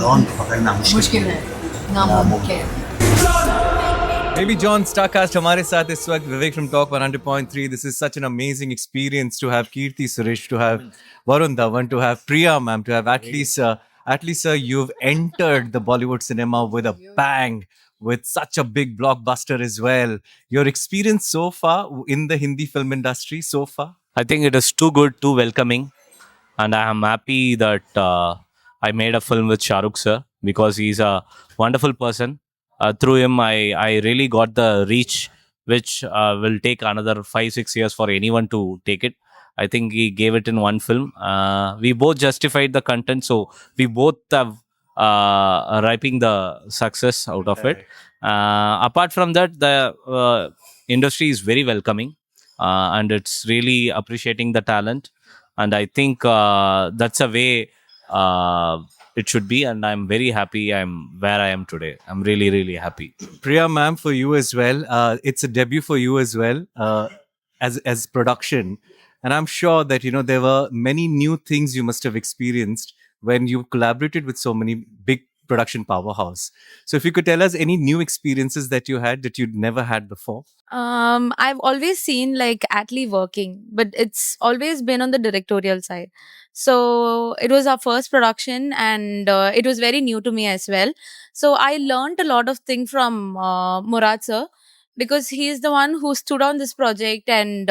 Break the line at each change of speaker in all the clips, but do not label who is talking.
Don पकड़ना
मुश्किल है, नामुमकिन है।
Maybe John Starcast हमारे साथ इस वक्त Vivek from Talk 100.3. This is such an amazing experience to have Kirti Suresh, to have Varun Dhawan, to have Priya ma'am, to have at least sir, you've entered the Bollywood cinema with a bang, with such a big blockbuster as well. Your experience so far in the Hindi film industry so far?
I think it is too good, too welcoming, and I am happy that I made a film with Shahrukh sir because he's a wonderful person. Through him, I really got the reach, which will take another 5-6 years for anyone to take it. I think he gave it in one film. We both justified the content, so we both have reaping the success out of it. Apart from that, the industry is very welcoming, and it's really appreciating the talent. And I think that's a way it should be. And I'm very happy I'm where I am today. I'm really, really happy.
Priya ma'am, for you as well. It's a debut for you as well, as production, and I'm sure that there were many new things you must have experienced when you collaborated with so many big production powerhouse. So if you could tell us any new experiences that you had that you'd never had before.
I've always seen like Atlee working, but it's always been on the directorial side. So it was our first production, and it was very new to me as well. So I learned a lot of things from Murad sir, because he is the one who stood on this project, and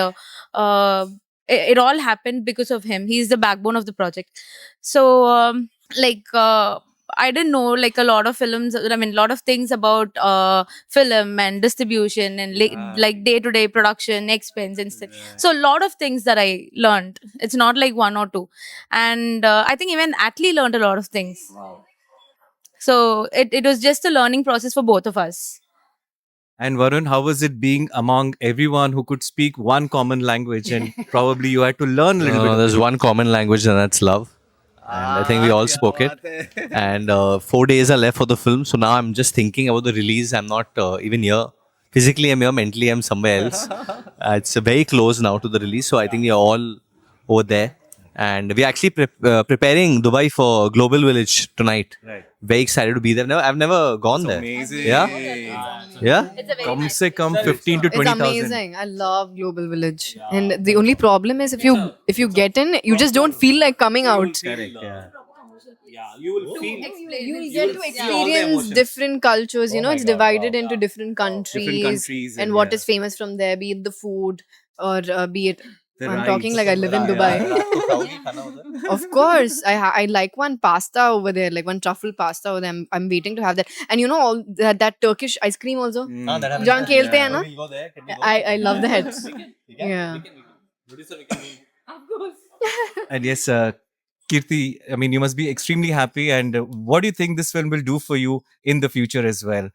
it all happened because of him. He's the backbone of the project. So like. I didn't know like a lot of films. I mean, a lot of things about film and distribution and like day-to-day production expense and stuff. So a lot of things that I learned. It's not like one or two, and I think even Atlee learned a lot of things. So it was just a learning process for both of us.
And Varun, how was it being among everyone who could speak one common language, and probably you had to learn a little bit?
There's one common language, and that's love. And I think we all spoke it. And 4 days are left for the film. So now I'm just thinking about the release. I'm not even here. Physically, I'm here. Mentally, I'm somewhere else. It's very close now to the release. So I think we are all over there. And we're actually preparing Dubai for Global Village tonight.
Right.
Very excited to be there. I've never gone there.
Amazing.
Yeah? Yeah?
Come se come 15 to
It's
20,000.
amazing. I love Global Village, and the only problem is if you get in, you just don't feel like coming out.
Correct. Yeah.
You will feel.
You'll get to experience different cultures. It's divided into different countries,
countries,
and
and
what
yeah.
is famous from there, be it the food or be it.
The
I'm
rides.
talking like I live in Dubai. Of course, I like one pasta over there, like one truffle pasta over there. I'm waiting to have that, and all that Turkish ice cream also. Jaan khelte hai na? I love that. Yeah.
And yes, Kirti, I mean, you must be extremely happy. And what do you think this film will do for you in the future as well?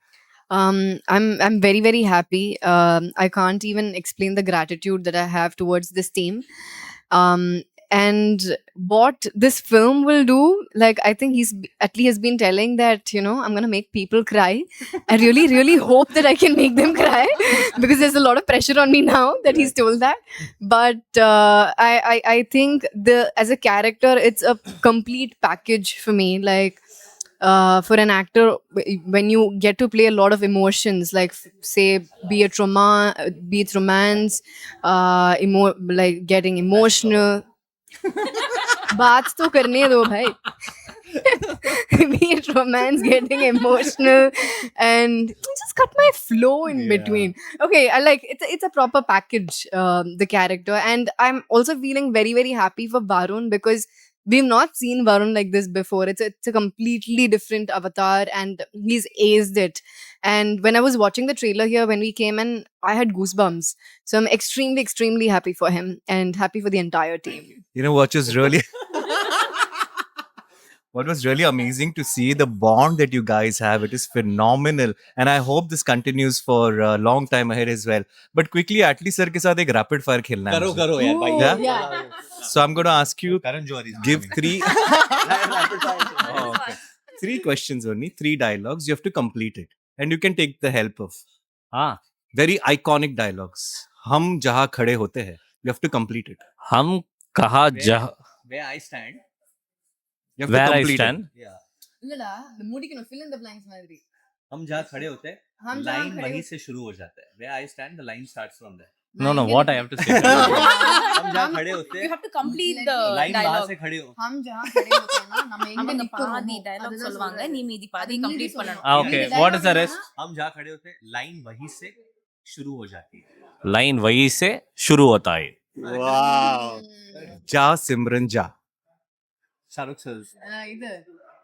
I'm very very happy. I can't even explain the gratitude that I have towards this team. And what this film will do, like I think Atlee has been telling that I'm gonna make people cry. I really really hope that I can make them cry because there's a lot of pressure on me now that he's told that. But I think as a character, it's a complete package for me. Like. For an actor, when you get to play a lot of emotions, like say, be it romance, like getting emotional. बात तो करने दो भाई. Be it romance, getting emotional, and just cut my flow in between. Okay, I like it's a proper package, the character, and I'm also feeling very very happy for Varun because we've not seen Varun like this before. It's a completely different avatar, and he's aced it. And when I was watching the trailer here when we came in, I had goosebumps. So I'm extremely extremely happy for him and happy for the entire team.
You know what was really what was really amazing to see the bond that you guys have. It is phenomenal, and I hope this continues for a long time ahead as well. But quickly, Atlee sir के साथ एक rapid fire खेलना है मुझे.
करो यार भाई.
Yeah? So I'm going to ask you,
Karan Johar is
give
coming.
three. Oh, okay. 3 questions only, 3 dialogues. You have to complete it, and you can take the help of very iconic dialogues. हम जहाँ खड़े होते हैं. You have to complete it.
हम कहा
Where I stand.
You have to
where I
complete it.
stand.
Yeah.
இல்லடா இந்த முடிக்கணும் fill in the blanks மாதிரி
हम जहाँ खड़े होते हैं
हम जहाँ
लाइन
खड़े
वहीं
होते-
से शुरू हो जाता है where I stand the line starts from there
No, no, what I have to say.
हम जहाँ खड़े होते
You
हैं
have to complete
Let
the
me-
line वहाँ
dialogue.
से खड़े हो
हम जहाँ खड़े होते हैं ना நம்ம எங்க
அவங்க
நிக்கிறோமோ
பாதி dialogue
அதுதான்
சொல்லுவாங்க
சொல்றாரு.
நீ மீதி பாதி
அது மீதி
complete
சொல்லணும்.
பண்ணணும்.
Ah, okay.
மீதி
What is the
dialogue
rest?
என்னன்னா,
हम जहाँ खड़े होते हैं लाइन वहीं से शुरू हो जाती है
Line वही से शुरू होता है.
जा सिमरन जा.
शाहरुख सर
இது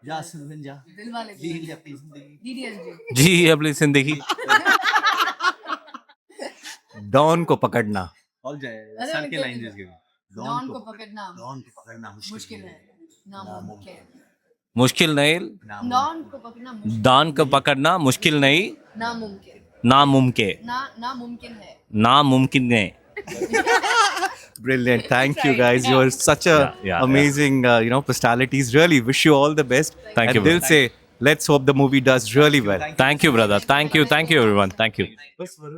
जा सिमरन जा
दिलवाले
जी ले अपनी जिंदगी
DDLJ
जी अपनी जिंदगी.
डॉन को पकड़ना.
और जाए
अरे
सर के
उनके-
लाइन जिस
डॉन को पकड़ना
डॉन को पकड़ना
मुश्किल है नामुमकिन
मुश्किल नहीं.
डॉन को पकड़ना
दान को पकड़ना मुश्किल नहीं.
नामुमकिन
नामुमकिन.
नामुमकिन है
नामुमकिन है.
Brilliant. Thank you guys. You're such a
yeah.
amazing, personalities. Really wish you all the best.
Thank
and
you,
Dil
brother.
say, let's hope the movie does really well.
Thank you, brother. Thank you, everyone. Thank you.
बस वरुण